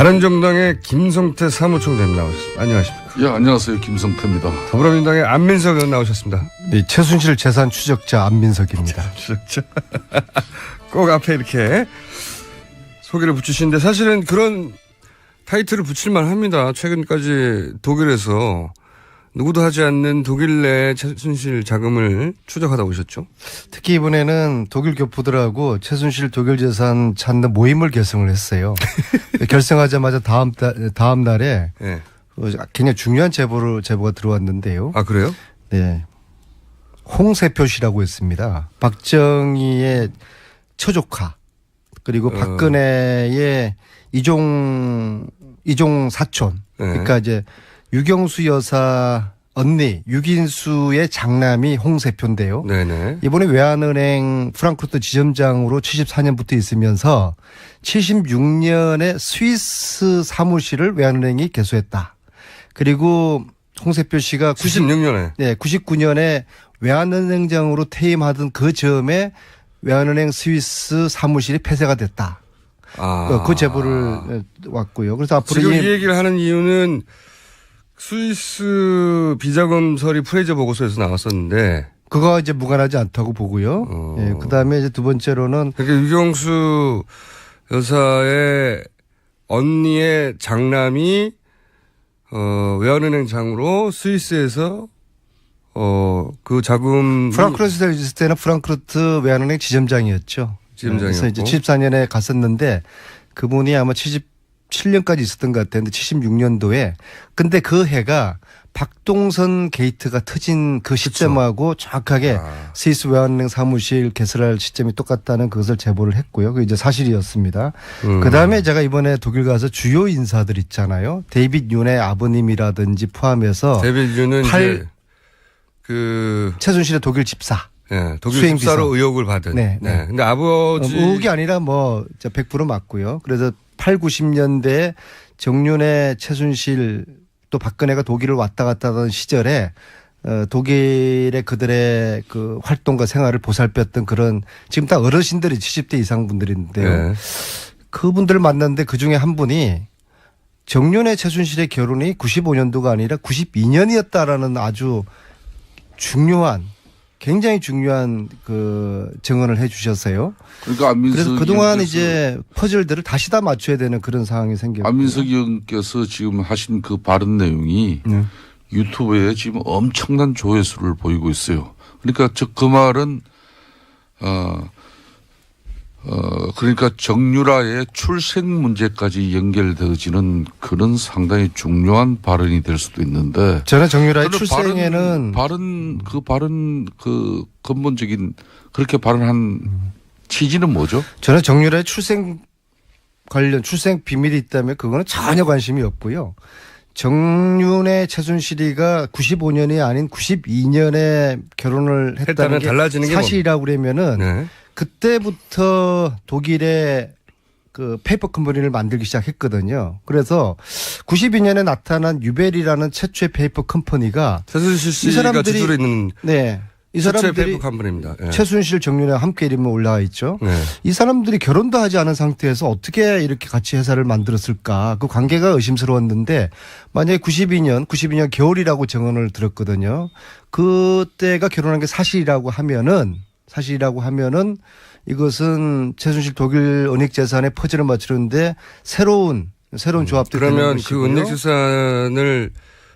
바른정당의 김성태 사무총장님 나오셨습니다. 안녕하십니까? 예, 안녕하세요. 김성태입니다. 더불어민주당의 안민석 의원 나오셨습니다. 네, 최순실 재산 추적자 안민석입니다. 추적자. 꼭 앞에 이렇게 소개를 붙이시는데 사실은 그런 타이틀을 붙일만 합니다. 최근까지 독일에서 누구도 하지 않는 독일 내 최순실 자금을 추적하다 오셨죠? 특히 이번에는 독일 교포들하고 최순실 독일 재산 찾는 모임을 결성을 했어요. 결성하자마자 다음 날에 네. 굉장히 중요한 제보가 들어왔는데요. 아, 그래요? 네. 홍세표 씨라고 했습니다. 박정희의 처조카 그리고 박근혜의 이종 사촌. 네. 그러니까 이제 유경수 여사 언니 유긴수의 장남이 홍세표인데요. 네네. 이번에 외환은행 프랑크푸르트 지점장으로 74년부터 있으면서 76년에 스위스 사무실을 외환은행이 개소했다. 그리고 홍세표 씨가 96년에. 네, 99년에 외환은행장으로 퇴임하던 그 즈음에 외환은행 스위스 사무실이 폐쇄가 됐다. 아. 그 제보를 왔고요. 그래서 앞으로 지금 이 얘기를 하는 이유는 스위스 비자금 서류 보고서에서 나왔었는데 그거 이제 무관하지 않다고 보고요. 예, 그다음에 이제 두 번째로는 그러니까 유경수 여사의 언니의 장남이 외환은행장으로 스위스에서 그 자금 프랑크푸르트에 있을 때는 프랑크푸르트 외환은행 지점장이었죠. 그래서 이제 74년에 갔었는데 그분이 아마 77년까지 있었던 것 같았는데 76년도에 근데 그 해가 박동선 게이트가 터진 그 시점하고 정확하게 스위스 외환은행 사무실 개설할 시점이 똑같다는 그것을 제보를 했고요. 그게 이제 사실이었습니다. 그다음에 제가 이번에 독일 가서 주요 인사들 있잖아요. 데이빗 윤의 아버님이라든지 포함해서 데이빗 윤은 이제 그 최순실의 독일 집사. 네, 독일 집사로 의혹을 받은. 네. 네. 근데 아버지 의혹이 아니라 뭐 100% 맞고요. 그래서 8, 90년대에 정윤회, 최순실 또 박근혜가 독일을 왔다 갔다 하던 시절에 독일의 그들의 그 활동과 생활을 보살폈던 그런 지금 다 어르신들이 70대 이상 분들인데요. 네. 그분들을 만났는데 그중에 한 분이 정윤회, 최순실의 결혼이 95년도가 아니라 92년이었다라는 아주 굉장히 중요한 그 증언을 해 주셨어요. 그러니까 그래서 그동안 이제 퍼즐들을 다시 다 맞춰야 되는 그런 상황이 생겼고. 안민석 의원께서 지금 하신 그 발언 내용이 유튜브에 지금 엄청난 조회수를 보이고 있어요. 그러니까 그 말은 그러니까 정유라의 출생 문제까지 연결되어지는 그런 상당히 중요한 발언이 될 수도 있는데. 저는 정유라의 출생에는 발언 그 근본적인 그렇게 발언한 취지는 뭐죠? 저는 정유라의 출생 비밀이 있다면 그거는 전혀 관심이 없고요. 정윤의 최순실이가 95년이 아닌 92년에 결혼을 했다는 게 달라지는 사실이라고 그러면은 네. 그때부터 독일의 그 페이퍼 컴퍼니를 만들기 시작했거든요. 그래서 92년에 나타난 유벨이라는 최초의 페이퍼 컴퍼니가 최순실 씨가 지주로 있는 이 최초의 사람들이 페이퍼 컴퍼니입니다. 네. 최순실 정윤회와 함께 이름이 올라와 있죠. 네. 이 사람들이 결혼도 하지 않은 상태에서 어떻게 이렇게 같이 회사를 만들었을까. 그 관계가 의심스러웠는데 만약에 92년 겨울이라고 증언을 들었거든요. 그때가 결혼한 게 사실이라고 하면은 이것은 최순실 독일 은닉재산의 퍼즐을 맞추는데 새로운 조합들이 그러면 그 은닉재산을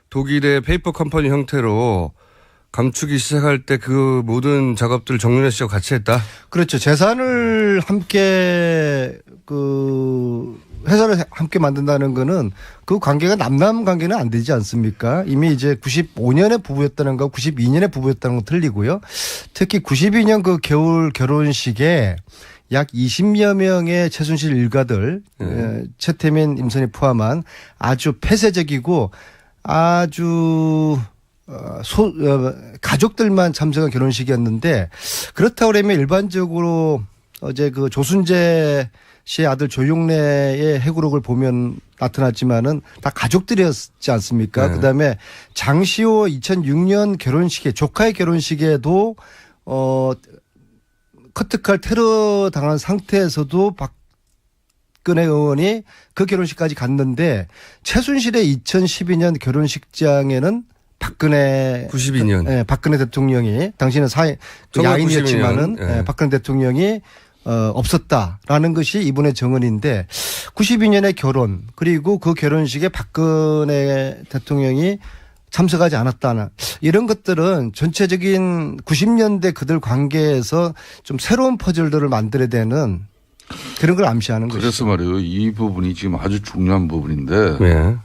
독일의 페이퍼 컴퍼니 형태로 감추기 시작할 때 그 모든 작업들을 정윤회 씨와 같이 했다? 그렇죠. 재산을 함께 회사를 함께 만든다는 거는 그 관계가 남남 관계는 안 되지 않습니까? 이미 이제 95년에 부부였다는 거 92년에 부부였다는 건 틀리고요. 특히 92년 그 겨울 결혼식에 약 20여 명의 최순실 일가들 최태민, 임선희 포함한 아주 폐쇄적이고 아주 가족들만 참석한 결혼식이었는데 그렇다고 그러면 일반적으로 어제 그 조순재 씨의 아들 조용래의 해구록을 보면 나타났지만은 다 가족들이었지 않습니까? 네. 그다음에 장시호 2006년 결혼식에 조카의 결혼식에도 커트칼 테러 당한 상태에서도 박근혜 의원이 그 결혼식까지 갔는데 최순실의 2012년 결혼식장에는 박근혜 92년. 예, 박근혜 대통령이 당시는 야인이었지만은 예. 박근혜 대통령이 없었다라는 것이 이분의 정언인데 92년에 결혼 그리고 그 결혼식에 박근혜 대통령이 참석하지 않았다는 이런 것들은 전체적인 90년대 그들 관계에서 좀 새로운 퍼즐들을 만들어야 되는 그런 걸 암시하는 거죠. 그래서 말이에요. 이 부분이 지금 아주 중요한 부분인데 예.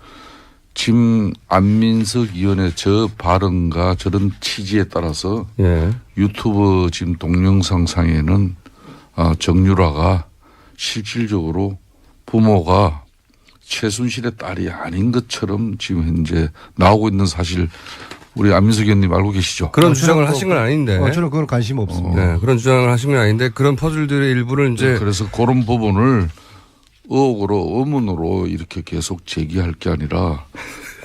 지금 안민석 의원의 저 발언과 저런 취지에 따라서 예. 유튜브 지금 동영상 상에는 정유라가 실질적으로 부모가 최순실의 딸이 아닌 것처럼 지금 현재 나오고 있는 사실 우리 안민석 의원님 알고 계시죠? 그런 주장을 하신 건 아닌데. 저는 그건 관심 없습니다. 네, 그런 주장을 하신 건 아닌데 그런 퍼즐들의 일부를 이제 그래서 그런 부분을 의혹으로 의문으로 이렇게 계속 제기할 게 아니라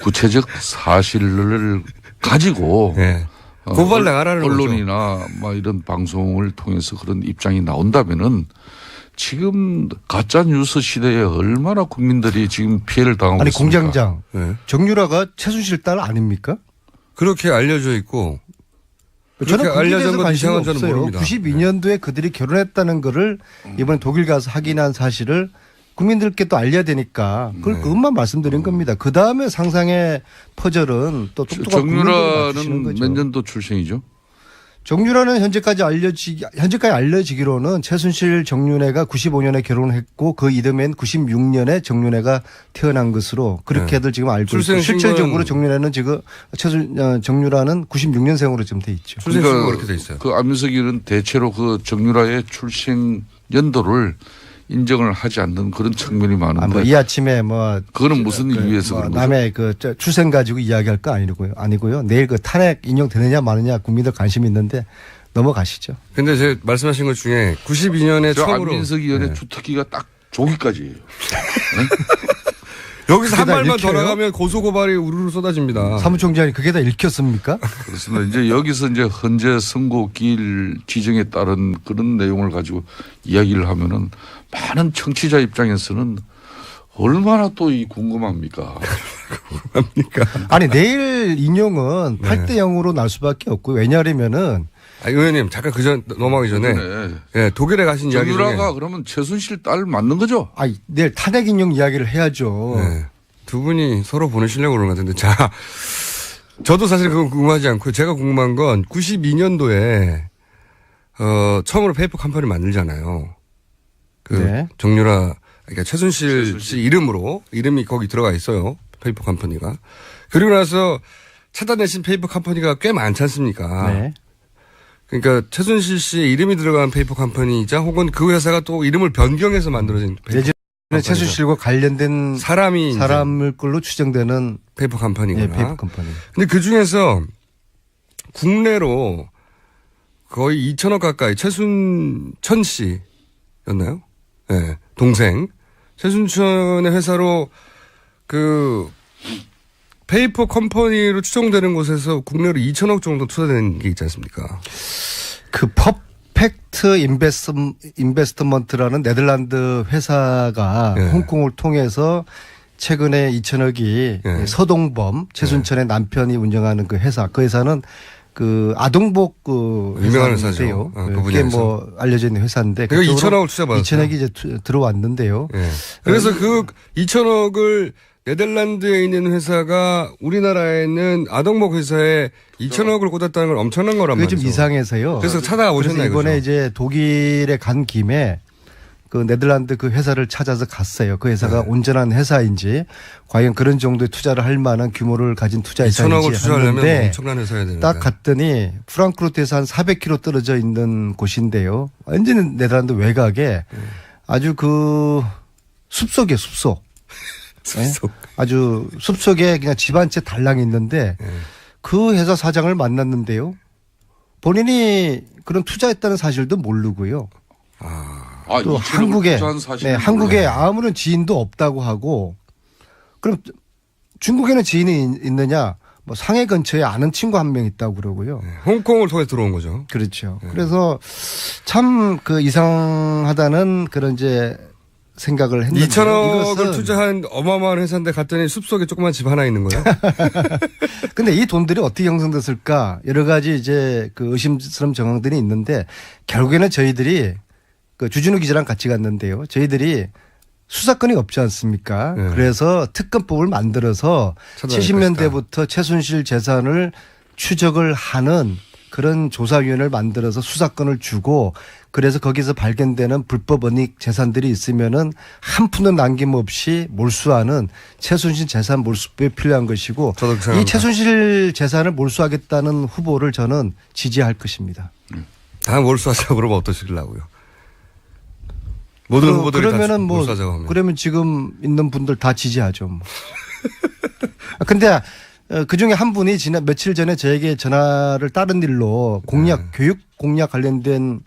구체적 사실을 가지고 네. 고발 나가라는 언론이나 막 이런 방송을 통해서 그런 입장이 나온다면은 지금 가짜 뉴스 시대에 얼마나 국민들이 지금 피해를 당하고 아니 있습니까? 공장장 네. 정유라가 최순실 딸 아닙니까? 그렇게 알려져 있고 저는 그렇게 알려진 알려진 건 관심이 이상한 저는 없어요. 모릅니다. 92년도에 그들이 결혼했다는 거를 이번에 독일 가서 확인한 사실을 국민들께 또 알려야 되니까 그것만 말씀드린 겁니다. 그 다음에 상상의 퍼즐은 또 똑똑한 국민들을 맞추시는 정유라는 거죠. 몇 년도 출생이죠? 정유라는 현재까지 알려지기로는 최순실 정윤회가 95년에 결혼했고 그 이듬해인 96년에 정윤회가 태어난 것으로 그렇게들 지금 알고 있고 실질적으로 정윤회는 지금 정유라는 96년생으로 지금 돼 있죠. 출생신고 그렇게 돼 있어요. 그 안민석이는 대체로 그 정유라의 출생 연도를 인정을 하지 않는 그런 측면이 많은데. 이 아침에 그거는 무슨 이유에서 그런 거죠? 남의 출생 가지고 이야기할 거 아니고요. 내일 그 탄핵 인용되느냐 마느냐 국민들 관심 있는데 넘어가시죠. 근데 제가 말씀하신 것 중에 92년에 처음으로. 안민석 의원의 주특기가 딱 조기까지예요. 네? 여기서 한 말만 더 나가면 고소고발이 우르르 쏟아집니다. 사무총장이 그게 다 읽혔습니까? 그렇습니다. 이제 여기서 이제 헌재 선고기일 지정에 따른 그런 내용을 가지고 이야기를 하면은 많은 청취자 입장에서는 얼마나 또 궁금합니까? 궁금합니까? 아니 내일 인용은 8대 0으로 날 수밖에 없고 왜냐하면은 의원님 잠깐 그전 넘어가기 전에 예, 독일에 가신 이야기 중에 정유라가 그러면 최순실 딸 맞는 거죠? 내일 탄핵 인용 이야기를 해야죠. 네. 두 분이 서로 보내시려고 그러는 것 같은데 자 저도 사실 그건 궁금하지 않고 제가 궁금한 건 92년도에 처음으로 페이퍼 컴퍼니 만들잖아요. 네. 정유라 그러니까 최순실 씨 이름이 거기 들어가 있어요. 페이퍼 컴퍼니가. 그리고 나서 찾아내신 페이퍼 컴퍼니가 꽤 많지 않습니까? 네. 그러니까 최순실 씨의 이름이 들어간 페이퍼 컴퍼니이자 혹은 그 회사가 또 이름을 변경해서 만들어진 페이퍼 예전에 최순실과 관련된 사람을 걸로 추정되는 페이퍼 컴퍼니구나. 네, 페이퍼 컴퍼니. 근데 그 중에서 국내로 거의 2천억 가까이 최순천 씨였나요? 네, 동생. 최순천의 회사로 그 페이퍼 컴퍼니로 추정되는 곳에서 국내로 2천억 정도 투자된 게 있지 않습니까? 그 퍼펙트 인베스트먼트라는 네덜란드 회사가 홍콩을 통해서 최근에 2천억이 서동범 최순천의 남편이 운영하는 그 회사는 그 아동복 유명한 회사죠. 그게 알려져 있는 회사인데 그게 2천억을 투자받았어요. 2천억이 이제 들어왔는데요. 그래서 그 2천억을 네덜란드에 있는 회사가 우리나라에는 아동복 회사에 2천억을 꽂았다는 건 엄청난 거란 말이죠. 그게 좀 이상해서요. 그래서 찾아오셨나요? 이번에 이제 독일에 간 김에 그 네덜란드 그 회사를 찾아서 갔어요. 그 회사가 온전한 회사인지 과연 그런 정도의 투자를 할 만한 규모를 가진 투자 회사인지 2천억을 투자하려면 엄청난 회사여야 되는데. 딱 갔더니 프랑크푸르트에서 한 400km 떨어져 있는 곳인데요. 완전히 네덜란드 외곽에 아주 그 숲속이에요. 숲속. 숲속. 네? 아주 숲속에 그냥 집 한 채 달랑 있는데 그 회사 사장을 만났는데요. 본인이 그런 투자했다는 사실도 모르고요. 또 한국에 아무런 지인도 없다고 하고 그럼 중국에는 지인이 있느냐? 상해 근처에 아는 친구 한 명 있다고 그러고요. 홍콩을 통해 들어온 거죠. 그렇죠. 그래서 참 그 이상하다는 그런 이제 생각을 했는데 2천억을 투자한 어마어마한 회사인데 갔더니 숲속에 조그만 집 하나 있는 거예요? 근데 이 돈들이 어떻게 형성됐을까? 여러 가지 이제 그 의심스러운 정황들이 있는데 결국에는 저희들이 그 주진우 기자랑 같이 갔는데요. 저희들이 수사권이 없지 않습니까? 네. 그래서 특검법을 만들어서 70년대부터 최순실 재산을 추적을 하는 그런 조사위원회를 만들어서 수사권을 주고 그래서 거기서 발견되는 불법 은닉 재산들이 있으면은 한 푼도 남김없이 몰수하는 최순실 재산 몰수법이 필요한 것이고 이 최순실 재산을 몰수하겠다는 후보를 저는 지지할 것입니다. 다 몰수하자고 그러면 어떠시려고요? 모든 후보들이 그러면은 뭐 몰수하자고 하면. 그러면 지금 있는 분들 다 지지하죠. 뭐. 근데 그 중에 한 분이 지난 며칠 전에 저에게 전화를 다른 일로 공약, 교육 공약 관련된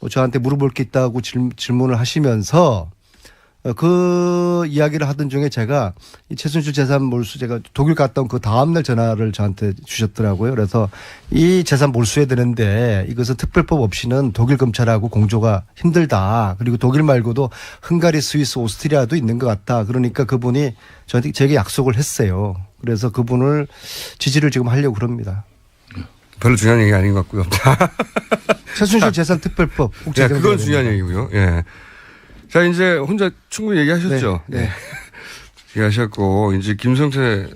저한테 물어볼 게 있다고 질문을 하시면서 그 이야기를 하던 중에 제가 이 최순실 재산 몰수 제가 독일 갔다 온 그 다음날 전화를 저한테 주셨더라고요. 그래서 이 재산 몰수해야 되는데 이것은 특별법 없이는 독일 검찰하고 공조가 힘들다. 그리고 독일 말고도 헝가리, 스위스, 오스트리아도 있는 것 같다. 그러니까 그분이 저한테 제게 약속을 했어요. 그래서 그분을 지지를 지금 하려고 그럽니다. 별로 중요한 얘기 아닌 것 같고요. 최순실 재산 특별법. 네, 그건 중요한 얘기고요. 예. 자, 이제 혼자 충분히 얘기하셨죠? 네. 네. 얘기하셨고, 이제 김성태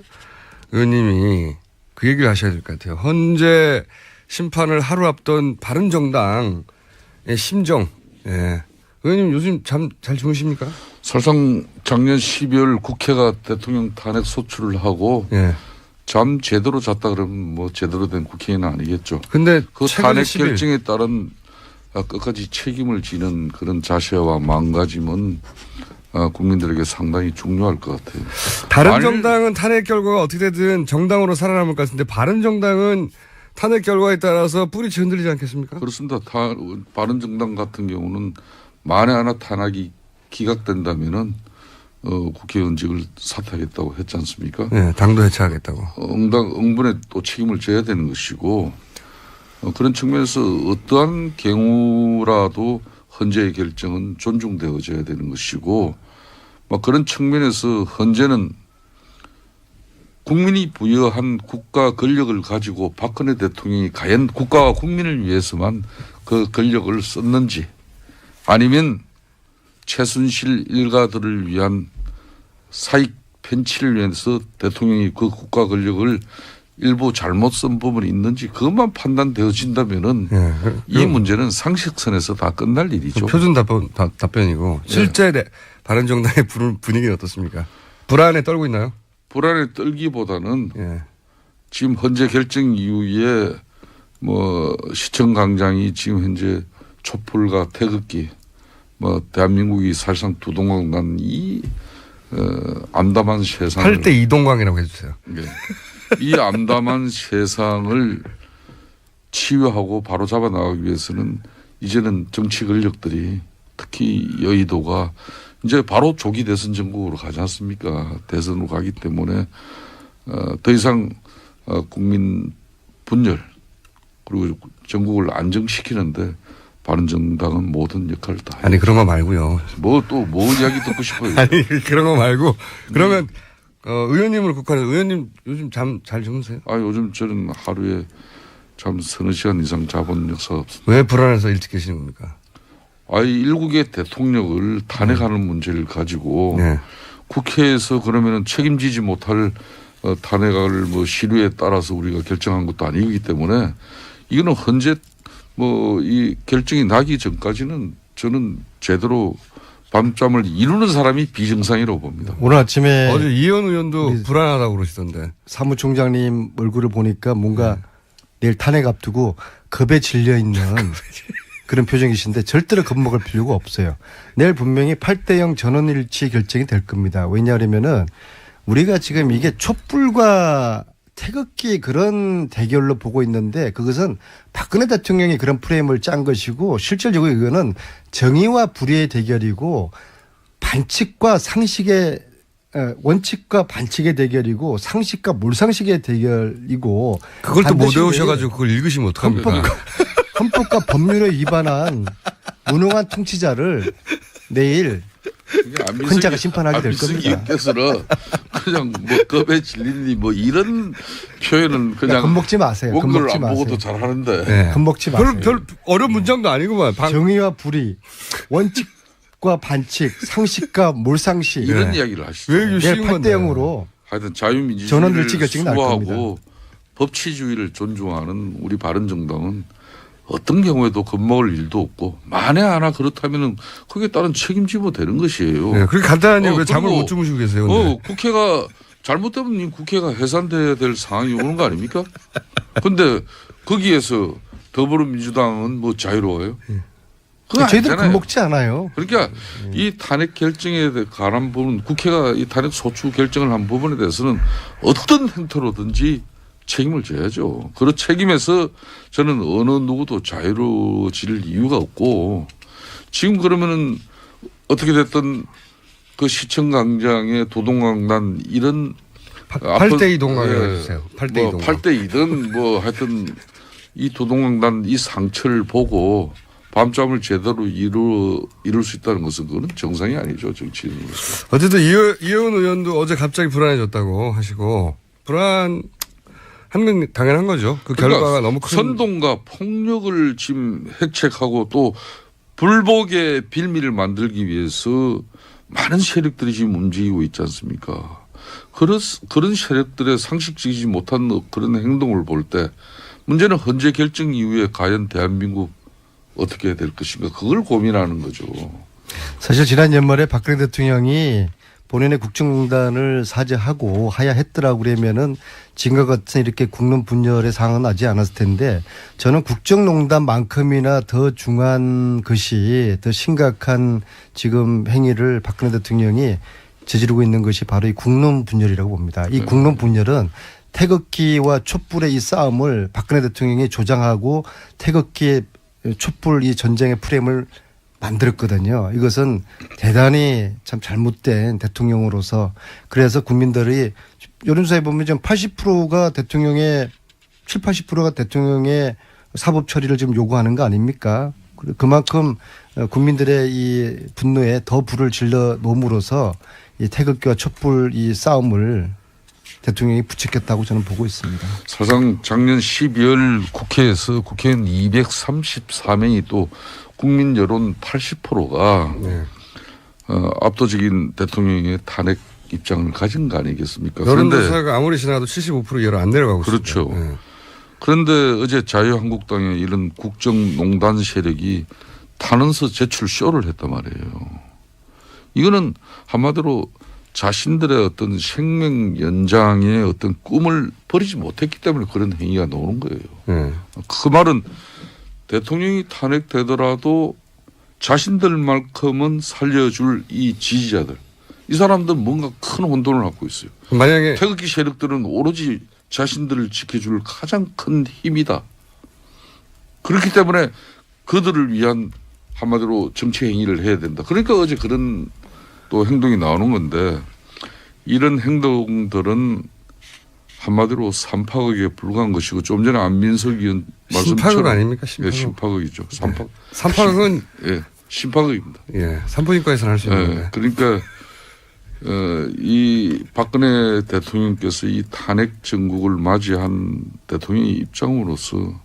의원님이 그 얘기를 하셔야 될 것 같아요. 헌재 심판을 하루 앞둔 바른정당의 심정. 예. 의원님 요즘 잠 잘 주무십니까? 사실상 작년 12월 국회가 대통령 탄핵 소추를 하고 예. 잠 제대로 잤다 그러면 뭐 제대로 된 국회의원은 아니겠죠. 근데 그 탄핵 결정에 따른 끝까지 책임을 지는 그런 자세와 마음가짐은 국민들에게 상당히 중요할 것 같아요. 바른정당은 탄핵 결과가 어떻게 되든 정당으로 살아남을 것 같은데 바른정당은 탄핵 결과에 따라서 뿌리치 흔들리지 않겠습니까? 그렇습니다. 바른정당 같은 경우는 만에 하나 탄핵이 기각된다면은 국회의원직을 사퇴하겠다고 했지 않습니까? 네, 당도 해체하겠다고. 응분에 또 책임을 져야 되는 것이고 그런 측면에서 어떠한 경우라도 헌재의 결정은 존중되어져야 되는 것이고 그런 측면에서 헌재는 국민이 부여한 국가 권력을 가지고 박근혜 대통령이 과연 국가와 국민을 위해서만 그 권력을 썼는지 아니면 최순실 일가들을 위한 사익 편취를 위해서 대통령이 그 국가 권력을 일부 잘못 쓴 부분이 있는지 그것만 판단되어진다면은 예. 이 문제는 상식선에서 다 끝날 일이죠. 표준 답변이고 실제 바른정당의 분위기는 어떻습니까? 불안에 떨고 있나요? 불안에 떨기보다는 지금 헌재 결정 이후에 뭐 시청 광장이 지금 현재 촛불과 태극기 뭐 대한민국이 사실상 두 동강 난 이 암담한 세상을 8대 이동광이라고 해주세요. 네. 이 암담한 세상을 치유하고 바로잡아 나가기 위해서는 이제는 정치 권력들이 특히 여의도가 이제 바로 조기 대선 전국으로 가지 않습니까? 대선으로 가기 때문에 더 이상 국민 분열 그리고 전국을 안정시키는데 바른정당은 모든 역할을 다 해요. 아니 그런 거 말고요. 뭐 이야기 듣고 싶어요. 아니 그런 거 말고 그러면 의원님을 국한해서 의원님 요즘 잠 잘 주무세요? 요즘 저는 하루에 잠 서너 시간 이상 자본 역사가 없습니다. 왜 불안해서 일찍 계시는 겁니까? 일국의 대통령을 탄핵하는 문제를 가지고 국회에서 그러면은 책임지지 못할 탄핵을 뭐 시류에 따라서 우리가 결정한 것도 아니기 때문에 이거는 헌재 이 결정이 나기 전까지는 저는 제대로 밤잠을 이루는 사람이 비정상이라고 봅니다. 오늘 아침에 어제 이현 의원도 불안하다고 그러시던데. 사무총장님 얼굴을 보니까 뭔가 내일 탄핵 앞두고 겁에 질려 있는 그런 표정이신데 절대로 겁먹을 필요가 없어요. 내일 분명히 8대0 전원일치 결정이 될 겁니다. 왜냐하면은 우리가 지금 이게 촛불과 태극기 그런 대결로 보고 있는데 그것은 박근혜 대통령이 그런 프레임을 짠 것이고 실질적으로 이거는 정의와 불의의 대결이고 반칙과 상식의 원칙과 반칙의 대결이고 상식과 몰상식의 대결이고 그걸 또 못 외우셔가지고 그걸 읽으시면 어떡합니까? 헌법과 법률에 위반한 무능한 통치자를 내일 혼자가 심판하게 될 겁니다. 겁니다. 안민석께서는 그냥 뭐 겁에 질리니 뭐 이런 표현은 그냥 겁먹지 마세요. 원고를 겁먹지 안 마세요. 보고도 잘하는데. 네. 겁먹지 마세요. 별 어려운 문장도 아니구만. 정의와 불의, 원칙과 반칙, 상식과 몰상식. 이런 이야기를 하시죠. 왜 이게 쉬운 8대 0으로 하여튼 전원 자유민주주의를 일치 결정이 날 겁니다. 수호하고 법치주의를 존중하는 우리 바른정당은 어떤 경우에도 겁먹을 일도 없고 만에 하나 그렇다면은 거기에 따른 책임지면 되는 것이에요. 네, 그렇게 간단한 이유 왜 잠을 그리고 못 주무시고 계세요? 근데. 국회가 잘못되면 국회가 해산돼야 될 상황이 오는 거 아닙니까? 근데 거기에서 더불어민주당은 뭐 자유로워요? 그거 저희들 아니잖아요. 겁먹지 않아요. 그러니까 이 탄핵 결정에 관한 부분 국회가 이 탄핵 소추 결정을 한 부분에 대해서는 어떤 행태로든지 책임을 져야죠. 그 책임에서 저는 어느 누구도 자유로워질 이유가 없고 지금 그러면은 어떻게 됐든 그 시청광장의 도동강단 이런 8대2 동강이라고 해주세요. 8대2 뭐 동강. 8대2든 뭐 하여튼 이 도동강단 이 상처를 보고 밤잠을 제대로 이룰 수 있다는 것은 그건 정상이 아니죠. 정치인으로서. 어쨌든 이혜원 의원도 어제 갑자기 불안해졌다고 하시고 불안한 건 당연한 거죠. 그 그러니까 결과가 너무 큰. 선동과 폭력을 지금 획책하고 또 불복의 빌미를 만들기 위해서 많은 세력들이 지금 움직이고 있지 않습니까? 그런 세력들의 상식적이지 못한 그런 행동을 볼 때 문제는 헌재 결정 이후에 과연 대한민국 어떻게 해야 될 것인가 그걸 고민하는 거죠. 사실 지난 연말에 박근혜 대통령이 본인의 국정농단을 사죄하고 하야했더라고 그러면은 지금과 같은 이렇게 국론 분열의 상황은 나지 않았을 텐데 저는 국정농단만큼이나 더 중한 것이 더 심각한 지금 행위를 박근혜 대통령이 저지르고 있는 것이 바로 이 국론 분열이라고 봅니다. 이 국론 분열은 태극기와 촛불의 이 싸움을 박근혜 대통령이 조장하고 태극기의 촛불 이 전쟁의 프레임을 만들었거든요. 이것은 대단히 참 잘못된 대통령으로서 그래서 국민들이 여론조사에 보면 지금 80%가 대통령의 80%가 대통령의 사법 처리를 지금 요구하는 거 아닙니까? 그만큼 국민들의 이 분노에 더 불을 질러 놓음으로써 이 태극기와 촛불 이 싸움을 대통령이 부추겼다고 저는 보고 있습니다. 사실상 작년 12월 국회에서 국회의원 234명이 또 국민 여론 80%가 네. 압도적인 대통령의 탄핵 입장을 가진 거 아니겠습니까? 여론조사가 아무리 지나도 75% 이하로 안 내려가고 그렇죠. 있습니다. 네. 그런데 어제 자유한국당의 이런 국정농단 세력이 탄원서 제출 쇼를 했단 말이에요. 이거는 한마디로 자신들의 어떤 생명 연장의 어떤 꿈을 버리지 못했기 때문에 그런 행위가 나오는 거예요. 네. 그 말은 대통령이 탄핵되더라도 자신들만큼은 살려줄 이 지지자들. 이 사람들은 뭔가 큰 혼돈을 갖고 있어요. 만약에 태극기 세력들은 오로지 자신들을 지켜줄 가장 큰 힘이다. 그렇기 때문에 그들을 위한 한마디로 정치 행위를 해야 된다. 그러니까 어제 그런 또 행동이 나오는 건데 이런 행동들은 한마디로 삼파극에 불과한 것이고 좀 전에 안민석 의원 말씀처럼 심파극 아닙니까? 예, 심파극. 심파극이죠. 삼파. 삼파극은 예, 심파극입니다. 예, 산부인과에서는 할 수 있는데. 예, 그러니까 이 박근혜 대통령께서 이 탄핵 정국을 맞이한 대통령의 입장으로서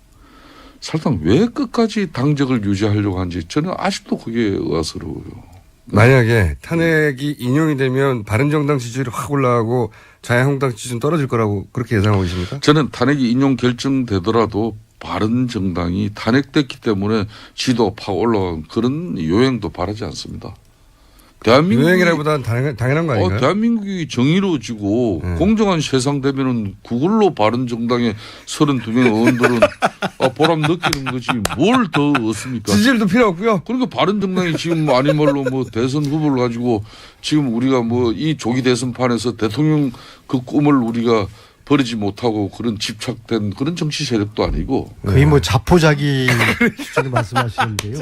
사실상 왜 끝까지 당적을 유지하려고 하는지 저는 아직도 그게 의아스러워요. 만약에 탄핵이 인용이 되면 바른정당 지지율이 확 올라가고 자유한국당 지지는 떨어질 거라고 그렇게 예상하고 계십니까? 저는 탄핵이 인용 결정되더라도 바른정당이 탄핵됐기 때문에 지도가 팍 올라간 그런 요행도 바라지 않습니다. 유행이라보다는 당연한 거 아닌가요? 대한민국이 정의로워지고 공정한 세상 되면은 그걸로 바른정당의 32명 의원들은 보람 느끼는 거지 뭘 더 얻습니까? 지지율도 필요 없고요. 그러니까 바른정당이 지금 아니말로 뭐 대선 후보를 가지고 지금 우리가 뭐 이 조기 대선판에서 대통령 그 꿈을 우리가 버리지 못하고 그런 집착된 그런 정치 세력도 아니고 거의 뭐 자포자기 수준을 말씀하시는데요.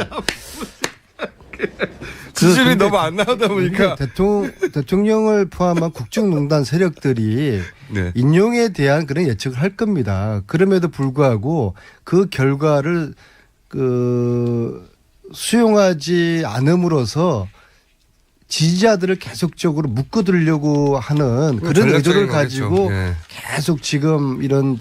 지지율이 너무 안 나오다 보니까 대통령을 포함한 국정농단 세력들이 네. 인용에 대한 그런 예측을 할 겁니다. 그럼에도 불구하고 그 결과를 수용하지 않음으로써 지지자들을 계속적으로 묶어두려고 하는 그런 전략적인 의도를 거겠죠. 가지고 예. 계속 지금 이런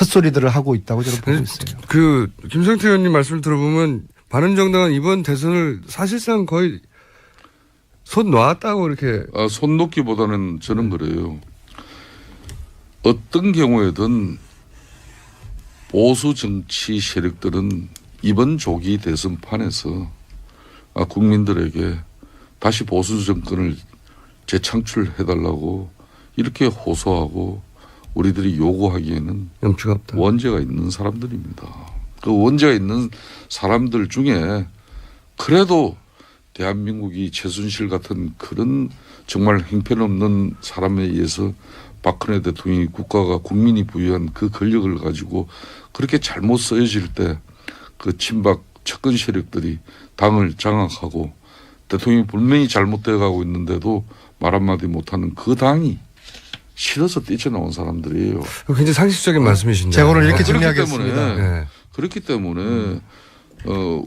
헛소리들을 하고 있다고 저는 보고 있어요. 그 김성태 의원님 말씀을 들어보면 바른정당은 이번 대선을 사실상 거의 손 놨다고 이렇게. 손 놓기보다는 저는 그래요. 어떤 경우에든 보수 정치 세력들은 이번 조기 대선판에서 국민들에게 다시 보수 정권을 재창출해달라고 이렇게 호소하고 우리들이 요구하기에는 염치가 없다. 원죄가 있는 사람들입니다. 그 원죄가 있는 사람들 중에 그래도 대한민국이 최순실 같은 그런 정말 형편없는 사람에 의해서 박근혜 대통령이 국가가 국민이 부여한 그 권력을 가지고 그렇게 잘못 쓰여질 때 그 친박 측근 세력들이 당을 장악하고 대통령이 분명히 잘못되어 가고 있는데도 말 한마디 못하는 그 당이 싫어서 뛰쳐나온 사람들이에요. 굉장히 상식적인 말씀이신데. 제가 오늘 이렇게 정리하겠습니다. 네. 그렇기 때문에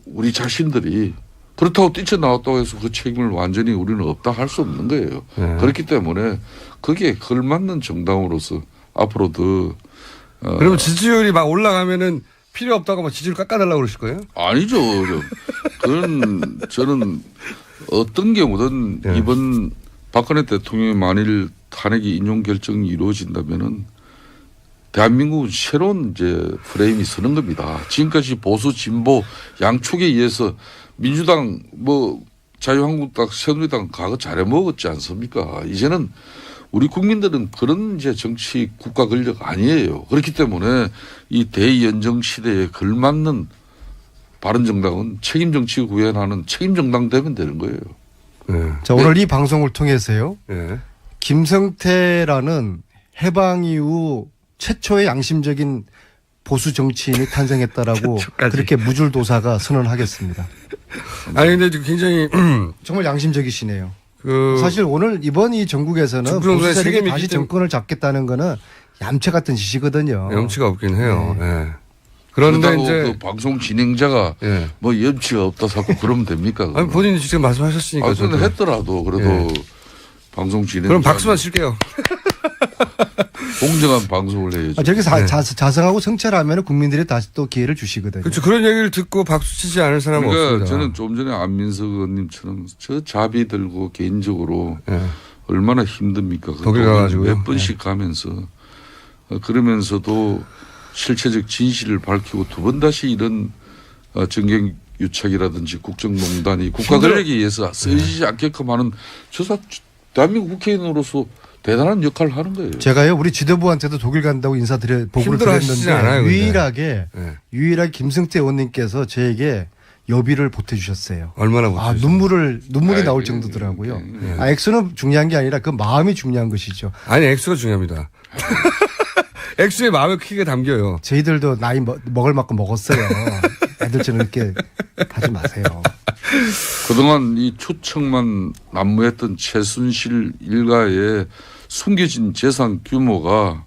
우리 자신들이 그렇다고 뛰쳐나왔다고 해서 그 책임을 완전히 우리는 없다 할 수 없는 거예요. 네. 그렇기 때문에 그게 걸맞는 정당으로서 앞으로도 그러면 지지율이 막 올라가면은 필요 없다고 막 지지율 깎아달라고 그러실 거예요? 아니죠. 그건 저는 어떤 경우든 네. 이번 박근혜 대통령이 만일 탄핵이 인용 결정이 이루어진다면은 대한민국은 새로운 이제 프레임이 서는 겁니다. 지금까지 보수 진보 양축에 의해서 민주당 자유한국당 새누리당 과거 잘해 먹었지 않습니까? 이제는 우리 국민들은 그런 이제 정치 국가 권력 아니에요. 그렇기 때문에 이 대연정 시대에 걸맞는 바른정당은 책임 정치 구현하는 책임 정당 되면 되는 거예요. 네. 자, 오늘 이 방송을 통해서요. 네. 김성태라는 해방 이후 최초의 양심적인 보수 정치인이 탄생했다라고 그렇게 무줄도사가 선언하겠습니다. 아니 근데 굉장히 정말 양심적이시네요. 그 사실 오늘 이번 이 전국에서는 보수 세력이 다시 정권을 잡겠다는 거는 얌체 같은 짓이거든요. 염치가 없긴 해요. 네. 네. 그런데 이제 그 방송 진행자가 네. 뭐 염치가 없다 자꾸 그러면 됩니까? 아니 본인이 직접 말씀하셨으니까. 근데 했더라도 그래도 네. 방송 진행. 그럼 박수만 칠게요. 공정한 방송을 해야죠. 저렇게 자성하고 성찰하면 국민들이 다시 또 기회를 주시거든요. 그렇죠. 그런 얘기를 듣고 박수 치지 않을 사람은 그러니까 없습니다. 저는 좀 전에 안민석 의원님처럼 저 자비 들고 개인적으로 네. 얼마나 힘듭니까? 독일 가가지고요. 몇 번씩 가면서 그러면서도 실체적 진실을 밝히고 두 번 다시 이런 정경유착이라든지 국정농단이 국가 권력에 의해서 쓰여지지 않게끔 하는 대한민국 국회의원으로서 대단한 역할을 하는 거예요. 제가요 우리 지도부한테도 독일 간다고 보고를 드렸는데 않아요, 유일하게 네. 김성태 의원님께서 저에게 여비를 보태주셨어요. 얼마나 보태주셨어요? 눈물이 나올 정도더라고요. 액수는 중요한 게 아니라 그 마음이 중요한 것이죠. 아니 액수가 중요합니다. 액수의 마음이 크게 담겨요. 저희들도 나이 먹을 만큼 먹었어요. 애들처럼 이렇게 하지 마세요. 그동안 이 추측만 난무했던 최순실 일가의 숨겨진 재산 규모가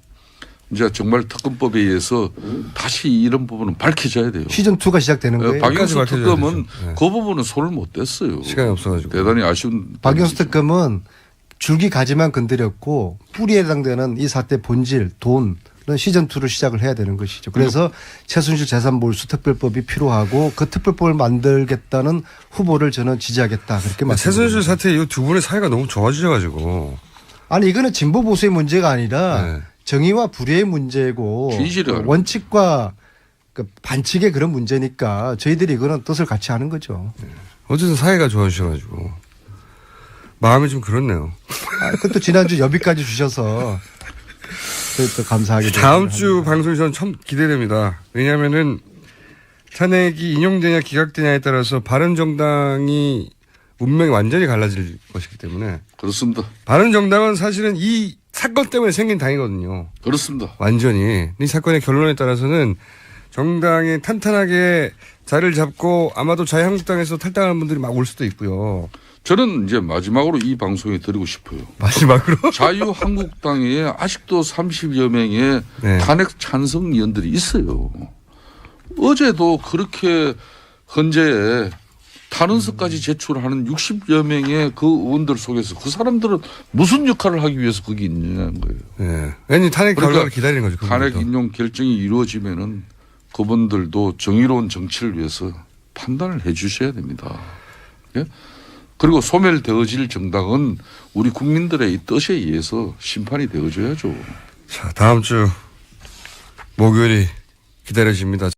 이제 정말 특검법에 의해서 다시 이런 부분은 밝혀져야 돼요. 시즌2가 시작되는 거예요. 박영수 밝혀져야 특검은 되죠. 네. 그 부분은 손을 못 댔어요. 시간이 없어가지고. 대단히 아쉬운. 박영수 특검은 줄기 가지만 건드렸고 뿌리에 해당되는 이 사태 본질, 돈은 시즌2로 시작을 해야 되는 것이죠. 그래서 최순실 재산몰수 특별법이 필요하고 그 특별법을 만들겠다는 후보를 저는 지지하겠다. 그렇게 말씀드립니다. 최순실 사태 이후 두 분의 사이가 너무 좋아지셔가지고. 아니 이거는 진보 보수의 문제가 아니라 네. 정의와 불의의 문제고 진실이요. 원칙과 그 반칙의 그런 문제니까 저희들이 이거는 뜻을 같이 하는 거죠. 어쨌든 사이가 좋아지셔가지고. 마음이 좀 그렇네요. 그것도 지난주 여비까지 주셔서 또 감사하게 다음 주 방송이 저는 참 기대됩니다. 왜냐하면은 탄핵이 인용되냐 기각되냐에 따라서 바른정당이 운명이 완전히 갈라질 것이기 때문에. 그렇습니다. 바른정당은 사실은 이 사건 때문에 생긴 당이거든요. 그렇습니다. 완전히. 이 사건의 결론에 따라서는 정당이 탄탄하게 자리를 잡고 아마도 자유한국당에서 탈당하는 분들이 막 올 수도 있고요. 저는 이제 마지막으로 이 방송에 드리고 싶어요. 마지막으로. 자유한국당에 아직도 30여 명의 네. 탄핵 찬성 의원들이 있어요. 어제도 그렇게 헌재에 탄원서까지 제출하는 60여 명의 그 의원들 속에서 그 사람들은 무슨 역할을 하기 위해서 거기 있느냐는 거예요. 예. 괜히 탄핵 결과를 기다리는 거죠. 탄핵 그분들도. 인용 결정이 이루어지면은 그분들도 정의로운 정치를 위해서 판단을 해 주셔야 됩니다. 예? 그리고 소멸되어질 정당은 우리 국민들의 이 뜻에 의해서 심판이 되어줘야죠. 자, 다음 주 목요일이 기다려집니다.